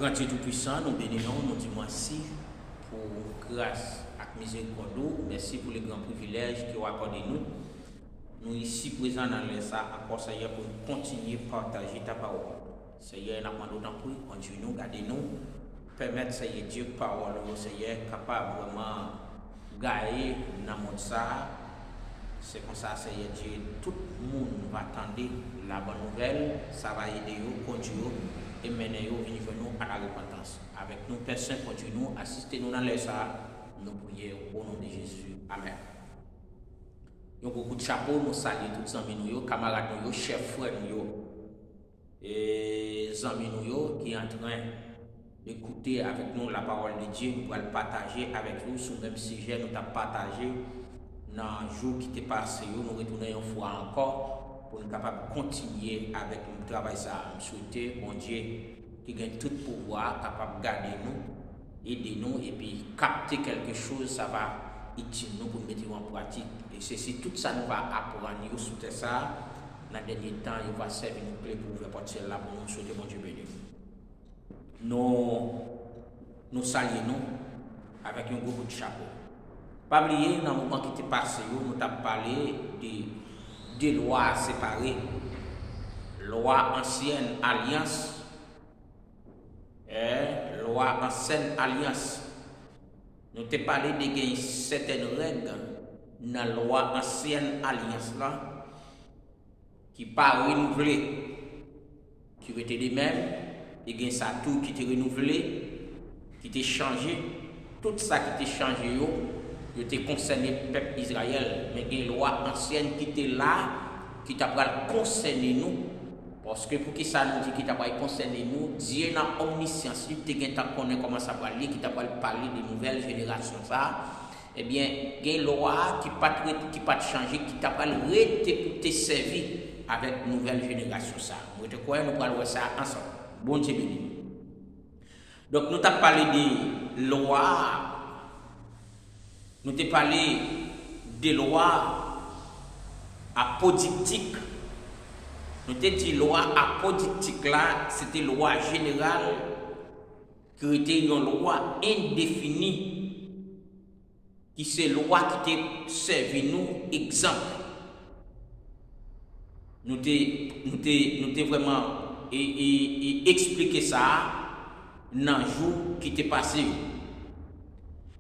Grand Dieu Tout-Puissant, nous bénissons, nous disons merci pour grâce et miséricorde. Merci pour les grands privilèges que vous accordez nous. Nous ici présents dans le ça, encore Seigneur, pour continuer à partager ta parole. Seigneur, nous demandons d'autant plus, continuez-nous, gardez-nous, permettre Seigneur Dieu, parole, Seigneur, capable vraiment gagner dans le monde ça. C'est comme ça, Seigneur Dieu, tout le monde va attendre la bonne nouvelle, ça va aider vous, conduire et mener vous, venir nous à la repentance. Avec nous, personne continue nous, assistez-nous dans les ça, nous prions au nom de Jésus. Amen. Nous avons beaucoup de chapeaux, nous saluons tous les amis, camarades, chefs, frères, et les amis qui sont en train d'écouter avec nous la parole de Dieu. Nous allons partager avec vous sur le même sujet, nous avons partagé dans le jour qui est passé, nous retournons une fois encore pour nous capables de continuer avec notre travail. Ça, je souhaite, mon Dieu, qui gagne tout pouvoir, capable de garder nous, aider nous et puis capter quelque chose, ça va utile nous pour mettre en pratique. Et c'est tout ça nous va apprendre sous ça. Dans le dernier temps, il va servir nous plaît pour ouvrir la porte là pour nous souhaiter, mon Dieu béni. Nous saluons nous avec un gros coup de chapeau. Pas oublier, dans le moment qui était passé, nous avons parlé de lois séparées, loi ancienne alliance et loi ancienne alliance. Nous avons parlé de certaines règles dans la loi ancienne alliance là, qui pas renouvelées, qui étaient les mêmes, et il y a tout qui était renouvelé, qui était changé, tout ça qui était changé. Il était concerné le peuple Israël, mais il y a une loi ancienne qui était là, qui t'a concerné nous. Parce que pour qui ça nous dit qui t'a concerné nous, Dieu dans omniscience, il t'a connaît comment ça va aller, qui t'a parlé des nouvelles générations. Ça, eh bien, il y a une loi qui pas changer, qui t'a arrêté pour te servir avec nouvelle génération. Ça, vous te croyez, nous parlons ça ensemble. Bon Dieu béni. Donc, nous t'avons parlé des lois. Nous t'ai parlé des lois apodictiques. Nous t'ai dit loi apodictique là, c'était loi générale qui était une loi indéfinie, qui c'est loi qui t'a servi nous exemple. Nous t'ai vraiment expliqué ça dans le jour qui t'est passé.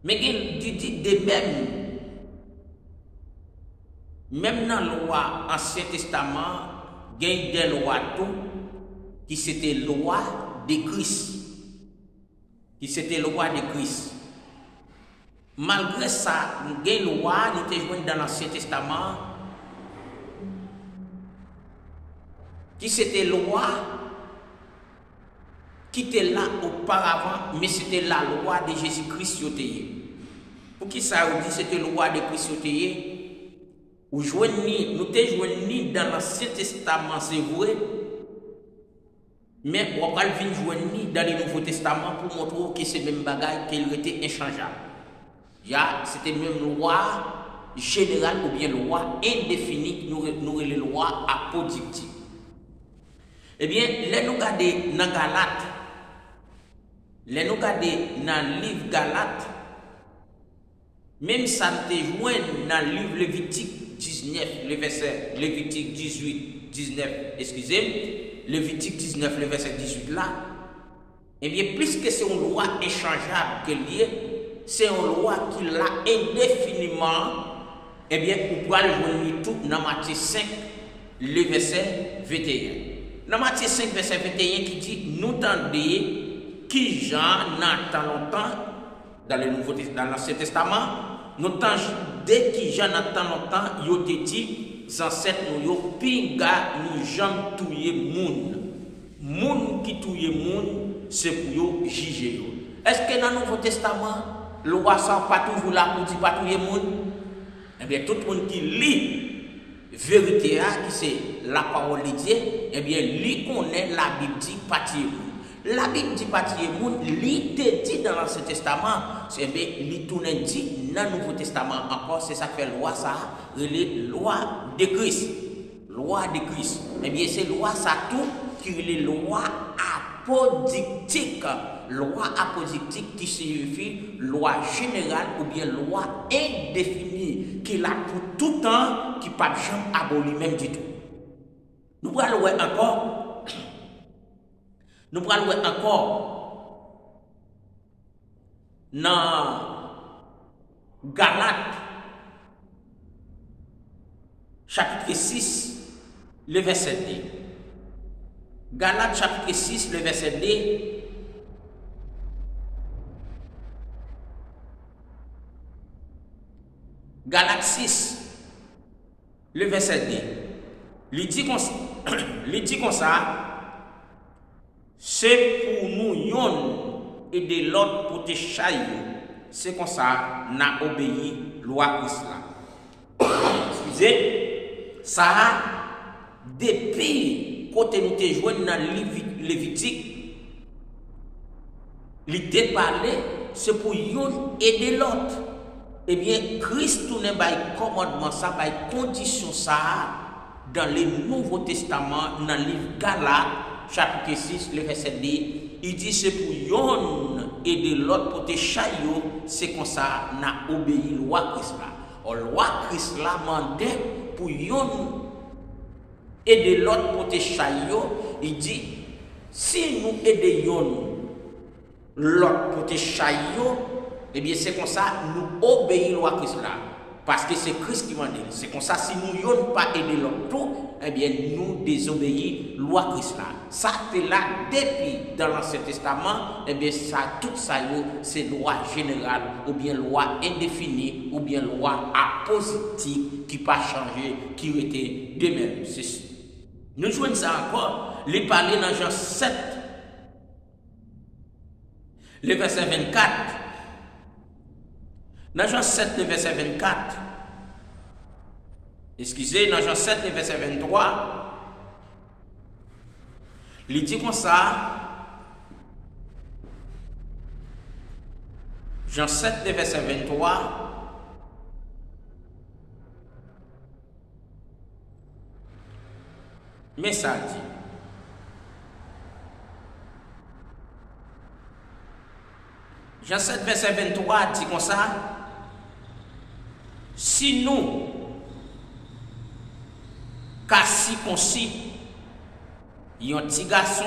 Mais il dit de même dans la loi Ancien Testament, il y a des lois qui c'était loi de Christ. Qui c'était loi de Christ. Malgré ça, il y a des lois nous avons dans l'Ancien Testament qui c'était loi qui était là auparavant, mais c'était la loi de Jésus-Christ. Pour qui ça vous dit c'était la loi de Christ? Nous te joignons dans l'Ancien Testament, c'est vrai, mais on va venir joindre dans le Nouveau Testament pour montrer que c'est le même bagage, qu'il était inchangeable. C'était même loi générale ou bien loi indéfinie, nous les lois apodictiques. Eh bien, là nous regardons dans Galates. Les nous regardons dans le livre Galates, même ça nous joint dans le livre Lévitique 19, le verset Lévitique 18, 19, excusez, Lévitique 19, le verset 18 là, eh bien, puisque c'est une loi inchangeable qu'elle est, c'est une loi qui l'a indéfiniment, eh bien, vous pouvez le joindre tout dans Matthieu 5, le verset 21. Dans Matthieu 5, verset 21, qui dit, nous tendez qui Jean n'attend longtemps dans l'Ancien Testament, nous dès qui Jean n'attend longtemps, il a dit, ancêtres nous pinga nous jamais touyer moun qui touye moun, c'est pour juger. Est-ce que dans le Nouveau Testament, le roi sans pas toujours là pour dire pas touyer moun? Eh bien, tout le monde qui lit vérité, qui c'est la parole de Dieu, eh bien, lui connaît la Bible dit pas touyer moun. La Bible dit pas tuer moun, li te dit dans l'Ancien Testament, c'est bien li tourne dit dans le Nouveau Testament encore, c'est ça fait loi ça, les loi de Christ. Loi de Christ. Eh bien c'est loi ça tout qui est loi apodictique. loi apodictique qui signifie loi générale ou bien loi indéfinie qui est là pour tout temps, qui ne peut pas jamais abolir même du tout. Nous allons voir encore. Nous allons voir encore dans Galates, chapitre 6, le verset 2. Galates, chapitre 6, le verset 2. Galates 6, le verset 2. Il dit comme ça, c'est pour nous yon et de l'autre pour te chailler. C'est comme ça, n'a obéi loi Christ là. Excusez, ça depuis quand nous te joué dans Lévitique, l'idée de parler, c'est pour yon et de l'autre. Eh bien, Christ tourne par commandement ça, par condition ça, dans le Nouveau Testament, dans le livre Galates, chapitre 6, le verset 2, il dit c'est pour yon et de l'autre pour te chaillot, c'est comme ça, n'a obéi loi Christ là. Or, loi Christ là mandait pour yon et de l'autre pour te chaillot, il dit, si nous aidons l'autre pour te chaillot, eh bien c'est comme ça, nous obéissons loi Christ là. Parce que c'est Christ qui m'a dit. C'est comme ça, si nous n'avons pas aidé l'autre tout, eh bien nous désobéissons loi Christ là. Ça c'est là depuis dans l'Ancien Testament, eh bien ça, tout ça c'est loi générale, ou bien loi indéfinie, ou bien loi apositive qui pas changé, qui était de même. Nous jouons ça encore, les parler dans Jean 7, le verset 24. Dans Jean 7, le verset 24, excusez, dans Jean 7, le verset 23, il dit comme ça, Jean 7, le verset 23, mais ça dit, Jean 7, verset 23 dit comme ça, si nous, cas circoncis, yon petit garçon,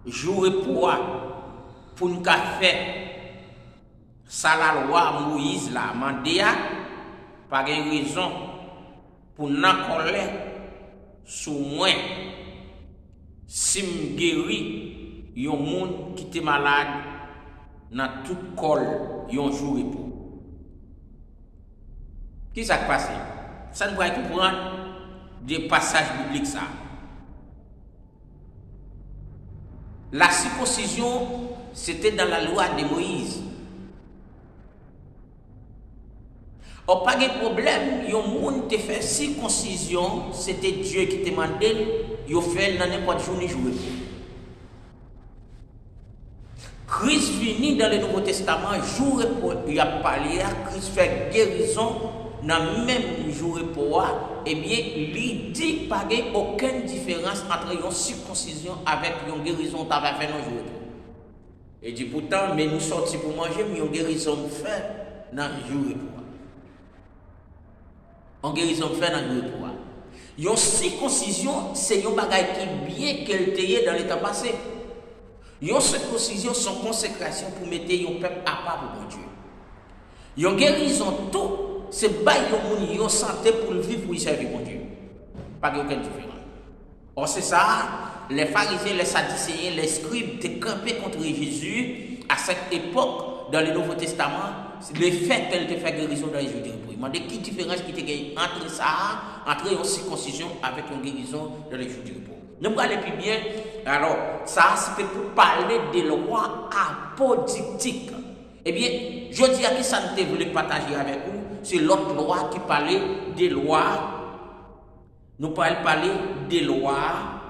jouer pour nous faire ça la loi Moïse la mandéa, pas de raison pour nous colère sous moi, si me guéri, yon monde qui était malade, dans tout col, yon jouer pour. Qui s'est passé? Ça nous va comprendre des passages bibliques ça. La circoncision, c'était dans la loi de Moïse. Or, pas de problème, il y a un monde qui fait circoncision, c'était Dieu qui te demandait, il fait dans n'importe quel jour ni jouer. Christ venu dans le Nouveau Testament, jour et pour il a parlé, Christ fait guérison. Dans le même jour pour eh bien, il dit pas qu'il n'y a aucune différence entre une circoncision avec une guérison que tu as fait dans le jour. Et dit pourtant, mais nous sortis pour manger, mais une guérison fait dans le jour. Une guérison fait dans le jour. Une circoncision, c'est une bagaille qui bien qu'elle était dans l'état passé. Une circoncision, son consécration pour mettre un peuple à part pour mon Dieu. Une guérison, tout. C'est pas une santé pour le vivre pour y servir mon Dieu. Pas aucune différence. Or, c'est ça, les pharisiens, les sadducéens, les scribes étaient campés contre Jésus à cette époque dans le Nouveau Testament. Le fait qu'elle te fait guérison dans les jours de repos. Il m'a dit quelle différence qui était entre ça, entre une circoncision avec une guérison dans les jours de repos. Nous allons aller plus bien. Alors, ça, c'est pour parler des lois apodictiques. Eh bien, je dis à qui ça ne te voulait partager avec vous, c'est l'autre loi qui parlait des lois. Nous parlons parler des lois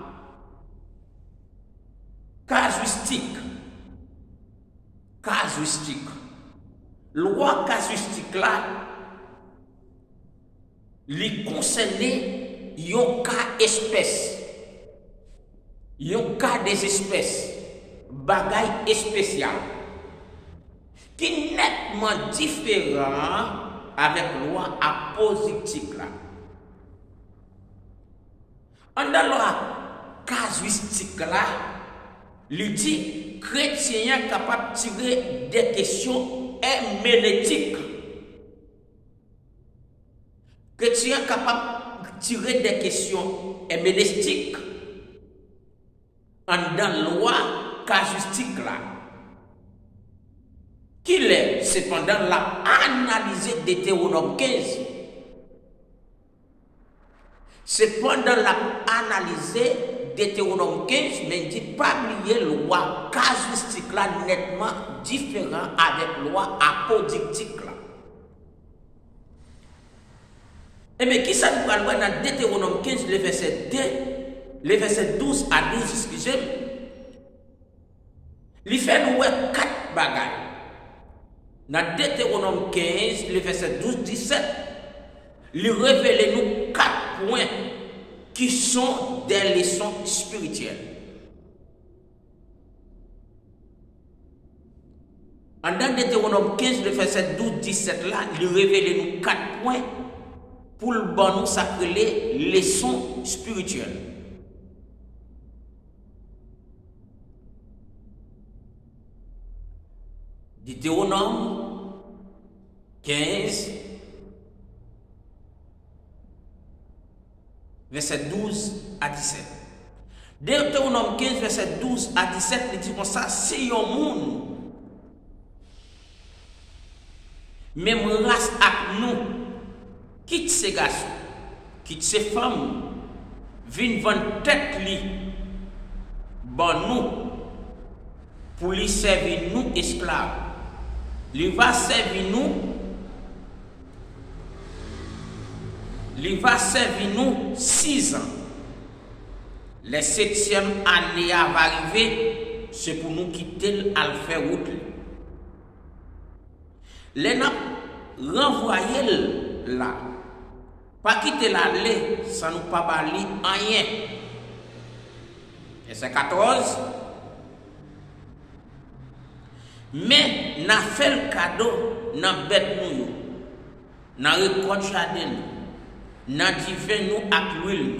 casuistiques. Casuistiques. Loi casuistique là, les concernait un cas espèce. Un cas des espèces. bagaille spécial qui est nettement différent avec la loi apodictique là. En dans la loi casuistique là, il dit chrétien est capable de tirer des questions herméneutiques. Chrétien est capable de tirer des questions herméneutiques en dans la loi casuistique là. Qu'il est cependant la analysé Deutéronome 15. Cependant la analysé Deutéronome 15, mais il dit pas oublier loi casuistique là nettement différent avec loi apodictique là. Et mais qui ça nous parle dans Deutéronome 15, le verset 2, le verset 12 à 12, excusez-moi. Il fait nous 4 bagages. Dans Deutéronome 15, le verset 12-17, il révèle nous 4 points qui sont des leçons spirituelles. Dans Deutéronome 15, le verset 12-17, là, il révèle nous 4 points pour le bon nous s'appeler leçons spirituelles. Deutéronome 15, verset 12 à 17. Deutéronome 15, verset 12 à 17, il dit comme ça, si un monde, même race avec nous, quitte ces garçons, quitte ces femmes, viennent vendre tête li, bon nous, pour lui servir nous esclaves. Il va servir nous 6 ans. La 7e année va arriver, c'est pour nous quitter à faire route. Les n'a renvoyé là. Pas quitter l'aller, ça nous pas bali rien. Et c'est 14. Mais n'a fait le cadeau, n'a bête nous, n'a récolte jardin, n'a divin nous avec l'huile,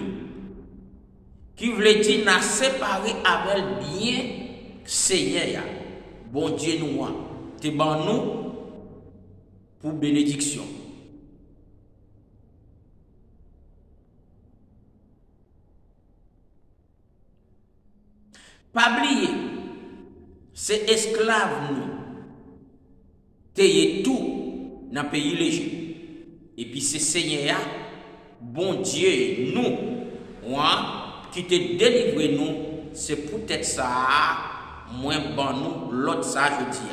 qui voulait dire n'a séparé avec bien Seigneur, bon Dieu nous, te ban nous pour bénédiction. Pas oublier. C'est esclaves nous, t'ayez tout dans le pays l'Égypte. Et puis c'est Seigneur, bon Dieu, nous, qui te délivre nous, c'est peut-être ça, moins bon nous, l'autre ça, je dis.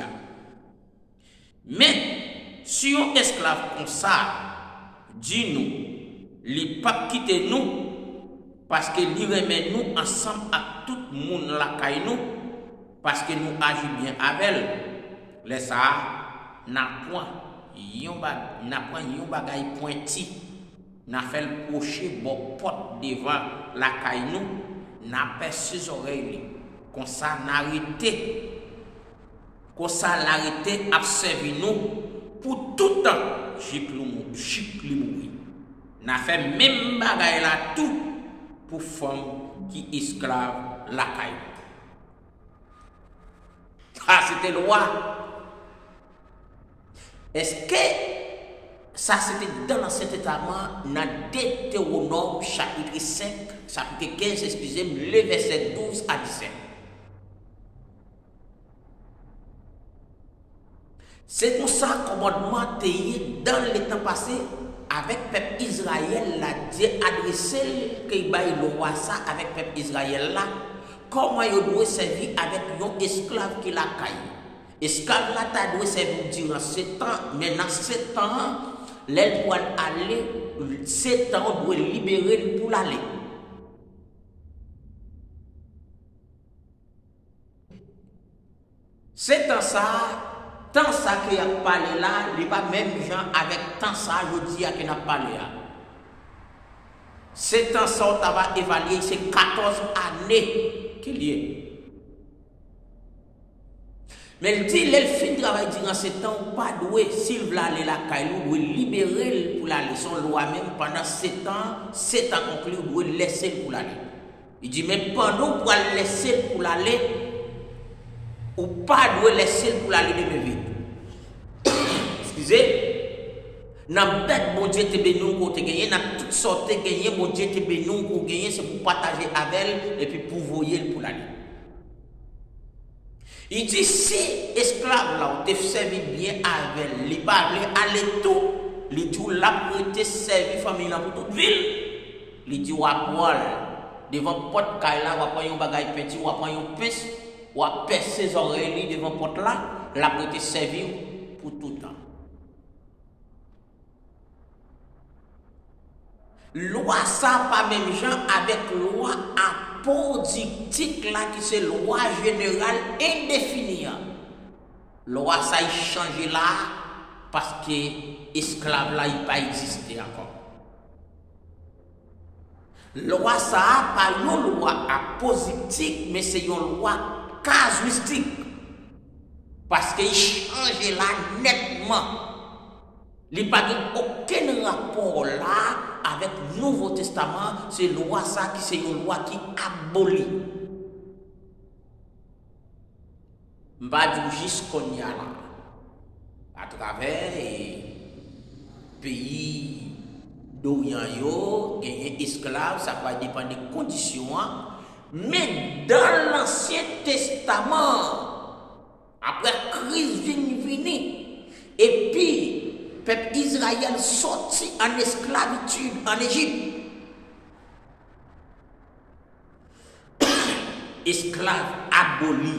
Mais, si on esclave comme ça, dis-nous, les papes quittent nous, parce que les remet nous ensemble avec tout le monde là, nous. Parce que nous agissons bien avec elle, les ça n'a point yon bagay pointi, n'a fait le pocher bon porte devant la caille nous, n'a pas ses oreilles, comme ça n'arrêté, comme ça l'arrêté observer nous pour tout temps, chicli mourir. N'a fait même bagay là tout pour femme qui esclave la caille. Ah, c'était loi. Est-ce que ça c'était dans l'Ancien Testament, dans Deutéronome chapitre 5, chapitre 15, excusez-moi, le verset 12 à 17. C'est pour ça que commandement dans le temps passé avec le peuple Israël, là, Dieu adressé qu'il baille le roi ça avec le peuple Israël là. Comment il doit servir avec un esclave qui l'a caillé. Esclave là, tu dois servir durant 7 ans. Mais dans 7 ans, l'aile pour aller, 7 ans, on doit libérer pour l'aller. C'est tant ça qu'il a parlé là, il n'est pas même gens avec tant ça, je dis qu'il a parlé là. C'est tant ça, on va évaluer, c'est 14 années qu'il y est. Mais il dit, le fin de travail durant ce temps, pas doué, s'il veut aller la caillou, doit libérer pour l'aller. Son loi même, pendant 7 ans conclu, doit laisser pour l'aller. Il dit, mais pendant pour laisser pour l'aller, ou pas doit laisser pour l'aller de mes vies. Excusez. N'a peut-être bon Dieu te béni pour te gagner, n'a toutes sortes de gagner, bon Dieu te béni pour gagner, c'est pour partager avec elle et puis pour voyer pour l'aller. Il dit si esclave là, on te servi bien avec elle, il parle aller tout, il dit là pour te servir famille là pour toute ville, il dit ou à poil devant porte caille là, ou prendre un bagage petit, ou prendre un pince, ou percer ses oreilles devant porte là, là pour te servir pour tout le temps. Loi ça pas même gens avec loi apodictique là qui c'est loi générale indéfinie. Loi ça il changé là parce que esclave là il pas existé encore. Loi ça pas une loi apodictique mais c'est une loi casuistique parce qu'il change là nettement. Il n'y a pas aucun rapport là avec le Nouveau Testament, c'est une loi ça qui c'est une loi qui abolit. Mbadou jusqu'on y a là, à travers pays d'Orient yo, gagner esclaves, ça va dépendre des conditions. Mais dans l'Ancien Testament, après crise vini, et puis peuple Israël sorti en esclavitude en Égypte. Esclave aboli.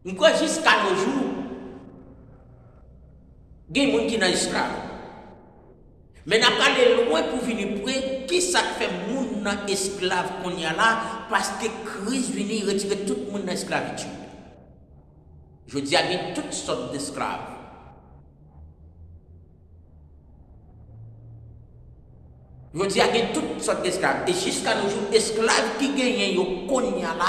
Pourquoi jusqu'à nos jours, il y a des gens qui sont esclaves. Mais n'a pas de loin pour venir près qui ça fait moun esclave qu'on y a là parce que Christ vient retirer tout le monde dans l'esclavitude. Je dis à lui toutes sortes d'esclaves. Je dis à lui toutes sortes d'esclaves. Et jusqu'à nos jours, esclaves qui gagnent yo konya là,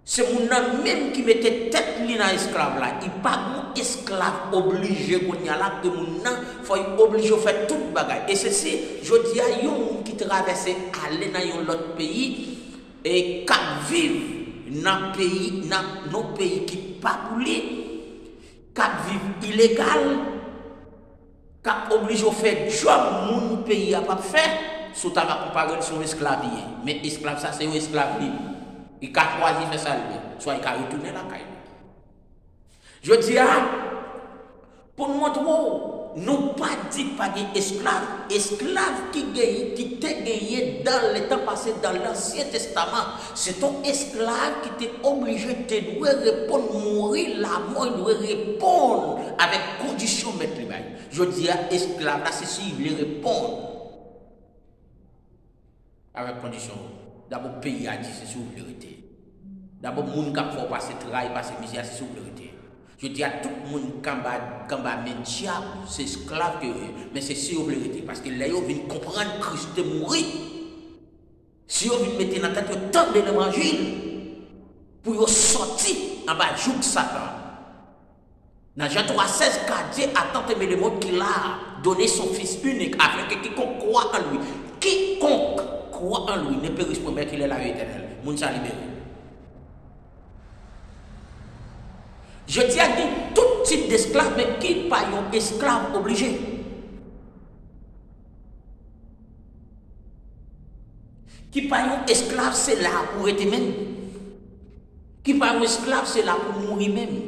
c'est mon homme même qui mettait tête li dans esclave là. Il pas mon esclave obligé konya là que mon homme faut obligé de faire toute bagaille. Et ceci, je dis à yon qui traverse aller dans un autre pays et qui vivent dans nos pays qui pas pour lui, qui vivent illégal, qui obligé de faire job mon pays a pas fait, sous ta comparer son esclave. Mais esclave ça c'est un esclave libre. Il a choisi de faire ça, soit il a retourné la caille. Je dis, pour nous montrer, nous pas dit pas d'esclaves. Esclaves qui t'est gagné dans le temps passé dans l'Ancien Testament. C'est ton esclave qui t'est obligé de répondre, mourir la mort, il doit répondre avec condition de mettre le bail. Je dis, esclave, là, c'est si il répond avec condition. D'abord, le pays a dit c'est sur vérité. D'abord, le monde qui a fait passer travail, passer misère, c'est sur vérité. Je dis à tout le monde qui a mis diable, c'est esclave que mais c'est sur vérité. Parce que là, ils viennent comprendre que Christ est mort. Si ils viennent mettre dans la tête tant de l'évangile, pour sortir en bas du joug Satan. Dans Jean 3,16, Dieu a tant aimé le monde qu'il a donné son Fils unique afin que quiconque croit en lui, quiconque croit en lui ne périsse pas, mais qu'il est la vie éternelle. Moun sa libéré. Je dis à tout type d'esclave, mais qui pas un esclave obligé. Qui pas un esclave, c'est là pour être même. Qui pas un esclave, c'est là pour mourir même.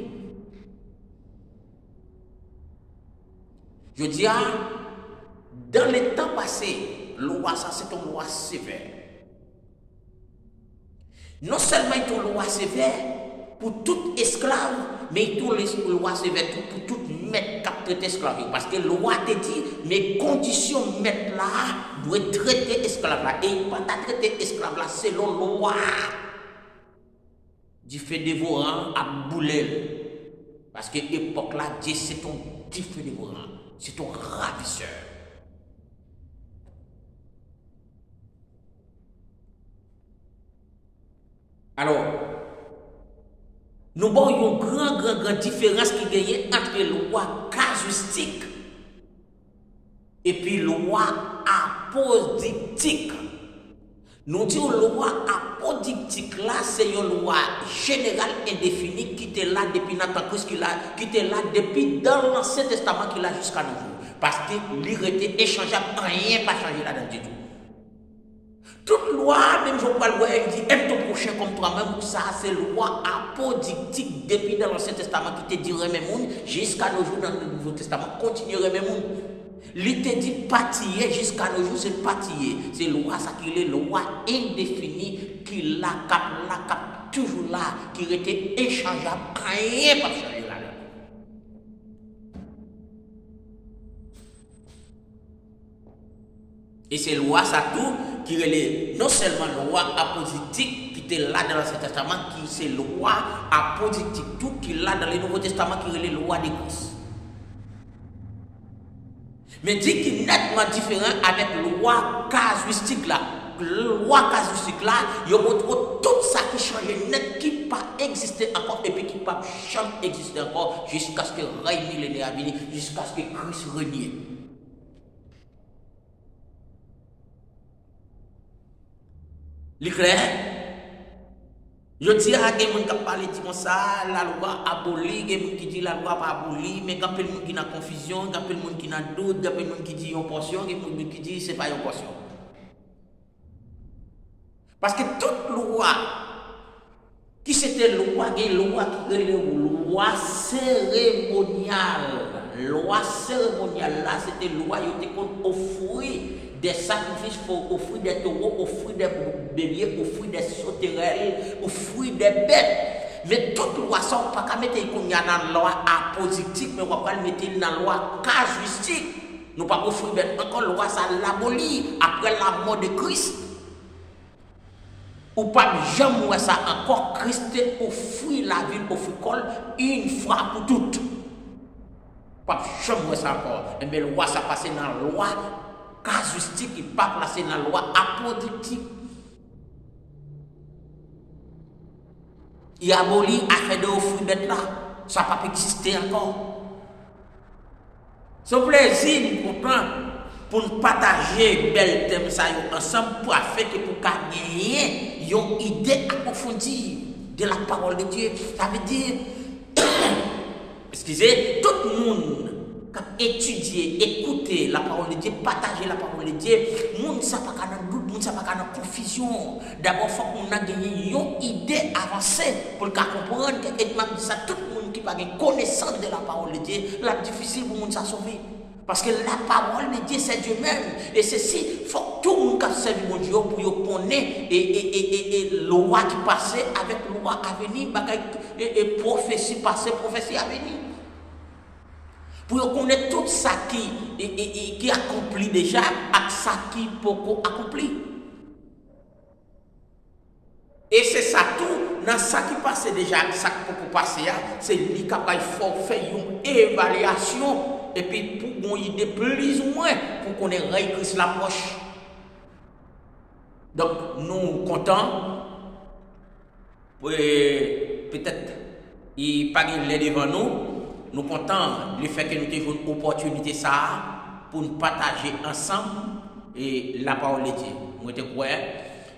Je dis dans les temps passés, loi ça c'est une loi sévère. Non seulement une loi sévère pour tout esclave, mais une loi sévère pour tout maître qui traite esclave. Parce que la loi te dit, mes conditions maître là doivent traiter esclave là. Et il ne peut pas traiter esclave là selon la loi du fait dévorant à bouler. Parce que l'époque là, Dieu c'est ton petit feu dévorant, c'est ton ravisseur. Alors, nous avons une grande différence qui gagne entre loi casuistique et puis loi apodictique. Nous disons loi apodictique là, c'est une loi générale indéfinie qui était là depuis Nathan Christ, qui était là depuis dans l'Ancien Testament qui est là jusqu'à nos jours. Parce que l'irrité échangeable, rien pas changé là-dedans du tout. Toute loi, même je vois le loi, elle dit aime ton prochain comme toi-même, ça c'est loi apodictique depuis dans l'Ancien Testament qui te dirait même monde jusqu'à nos jours dans le Nouveau Testament, continuerait même monde. Il te dit pâtiller jusqu'à nos jours, c'est pâtiller. C'est loi, ça qui est loi indéfinie, qui la cap, toujours là, qui était échangeable, rien pas changé là-dedans. Et c'est loi, ça tout, qui est non seulement loi apodictique, qui était là dans l'Ancien Testament, qui c'est loi apodictique, tout qui est là dans le Nouveau Testament, qui est loi de grâce. Mais dit qu'il est nettement différent avec la loi casuistique là. La loi casuistique là, il y a tout ça qui change net, qui n'a pas existé encore et puis qui n'a pas jamais existé encore jusqu'à ce que règne l'année à venir, jusqu'à ce que Christ règne. C'est clair? Je dis à des gens qui parlent comme ça, la loi abolie, des gens qui disent la loi pas abolie, mais quand il y a des gens qui ont confusion, quand il y a des gens qui ont doute, quand il y a des gens qui disent une portion, il y a des gens qui disent c'est pas une portion. Parce que toute loi, qui c'était loi qui est loi cérémoniale. Loi cérémoniale là, c'était loi qui était offrir des sacrifices pour offrir des taureaux, offrir des béliers, offrir des sauterelles, offrir des bêtes. Mais toute loi, ça, on ne peut pas mettre dans la loi apodictique, mais on ne peut pas le mettre dans la loi casuistique. Nous ne pouvons pas offrir encore la loi, ça l'abolit après la mort de Christ. Ou pas jamais ça encore, Christ offrir la vie, offrir col une fois pour toutes. Pas jamais ça encore. Mais la loi, ça passe dans la loi casuistique, il n'est pas placé dans la loi apodictique. Il abolit à faire de offrir bête là. Ça n'a pas existé encore. Ce plaisir, pourtant, pour nous partager bel thème ça ensemble, pour faire que pour gagner une idée approfondie de la parole de Dieu. Ça veut dire, excusez, tout le monde qui étudier, écouter la parole de Dieu, partager la parole de Dieu, le monde ne sait pas qu'il y a doute, le monde ne sait pas qu'il y a confusion. D'abord, il faut qu'on ait gagné une idée avancée pour comprendre que ça, tout le monde qui n'a pas connaissance de la parole de Dieu, c'est difficile pour le monde de sauver. Parce que la parole de Dieu, c'est Dieu-même. Et ceci, il faut que tout le monde qui servi mon Dieu pour connaître et loi qui passait avec loi à venir, et prophétie passée, prophétie à venir. Pour connaître tout ça qui accomplit déjà, et ça qui peut accomplir. Et c'est ça tout, dans ça qui passe déjà, ça qui peut passer, c'est lui qui faut faire une évaluation. Et puis pour une idée plus ou moins pour qu'on ait Christ l'approche. Donc nous comptons peut-être il pas les devant nous comptons le fait que nous avons une opportunité ça pour nous partager ensemble et la parole de Dieu. Moi je crois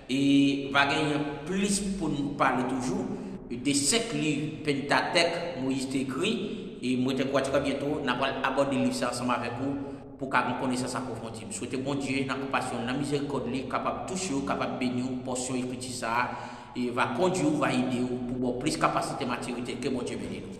et va gagner plus pour nous parler toujours des 5 livres Pentateuque Moïse écrit. Et moi, je crois que bientôt, nous allons aborder le livre ensemble avec vous pour qu'on connaisse approfondie. Je souhaite bon Dieu, dans la compassion, dans la miséricorde, capable de toucher, capable de bénir, portion écriture ça, et va conduire, va aider pour plus de capacité, maturité que mon Dieu bénisse.